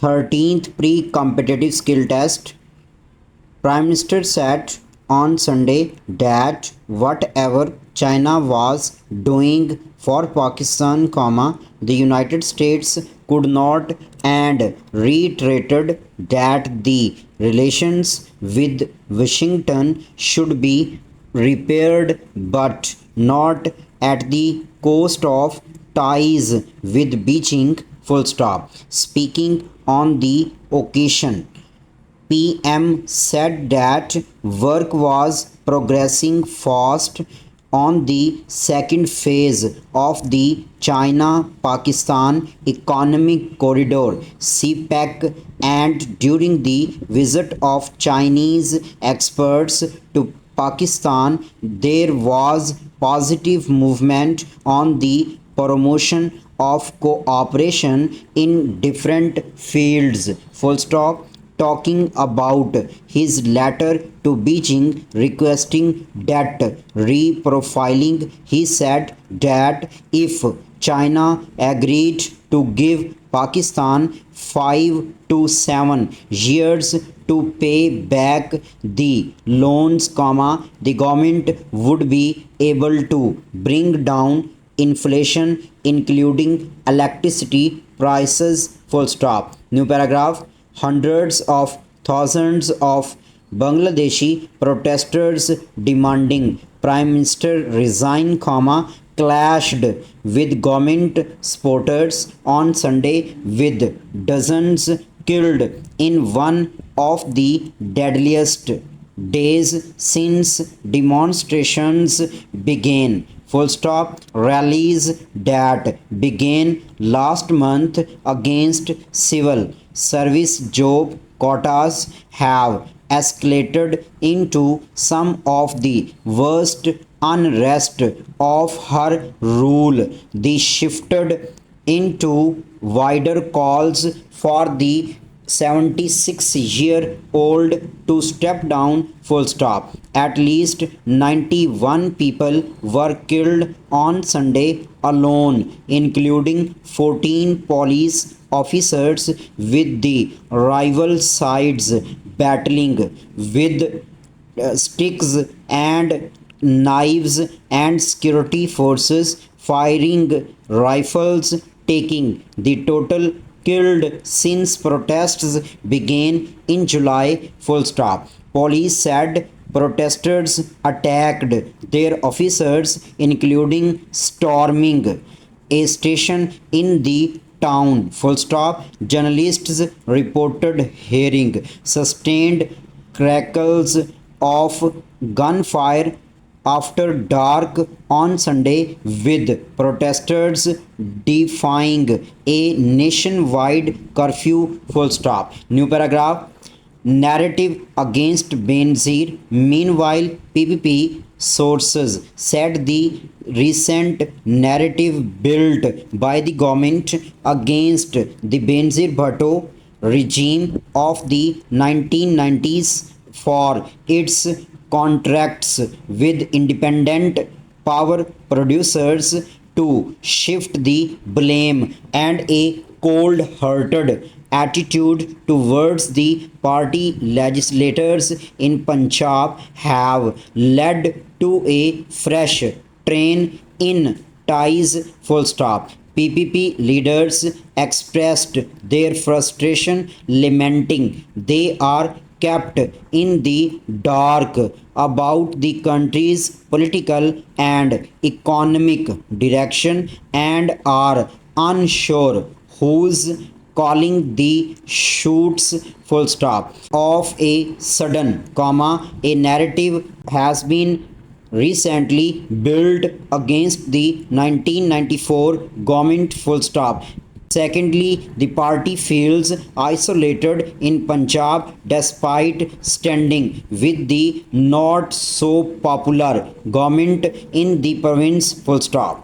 13th pre-competitive skill test. Prime Minister said on Sunday that whatever China was doing for Pakistan, the United States could not, and reiterated that the relations with Washington should be repaired but not at the cost of ties with Beijing. Full stop. Speaking on the occasion, PM said that work was progressing fast on the second phase of the China Pakistan Economic Corridor (CPEC), and during the visit of Chinese experts to Pakistan, there was positive movement on the promotion of cooperation in different fields. Full stop. Talking about his letter to Beijing requesting debt reprofiling, he said that if China agreed to give Pakistan 5 to 7 years to pay back the loans, the government would be able to bring down inflation, including electricity prices. Full stop. New paragraph. Hundreds of thousands of Bangladeshi protesters demanding Prime Minister resign, clashed with government supporters on Sunday, with dozens killed in one of the deadliest days since demonstrations began. Full stop. Rallies that began last month against civil service job quotas have escalated into some of the worst unrest of her rule. They shifted into wider calls for the 76-year-old to step down. Full stop. At least 91 people were killed on Sunday alone, including 14 police officers, with the rival sides battling with sticks and knives and security forces firing rifles, taking the total killed since protests began in July. Full stop. Police said protesters attacked their officers, including storming a station in the town. Full stop. Journalists reported hearing sustained crackles of gunfire after dark on Sunday, with protesters defying a nationwide curfew. Full stop. New paragraph. Narrative against Benazir. Meanwhile, PPP sources said the recent narrative built by the government against the Benazir Bhutto regime of the 1990s for its contracts with independent power producers to shift the blame, and a cold hearted attitude towards the party legislators in Punjab have led to a fresh train in ties. Full stop. PPP leaders expressed their frustration, lamenting they are kept in the dark about the country's political and economic direction, and are unsure who's calling the shoots. Full stop. Of a sudden, a narrative has been recently built against the 1994 government. Full stop. Secondly, the party feels isolated in Punjab despite standing with the not so popular government in the province. Full stop.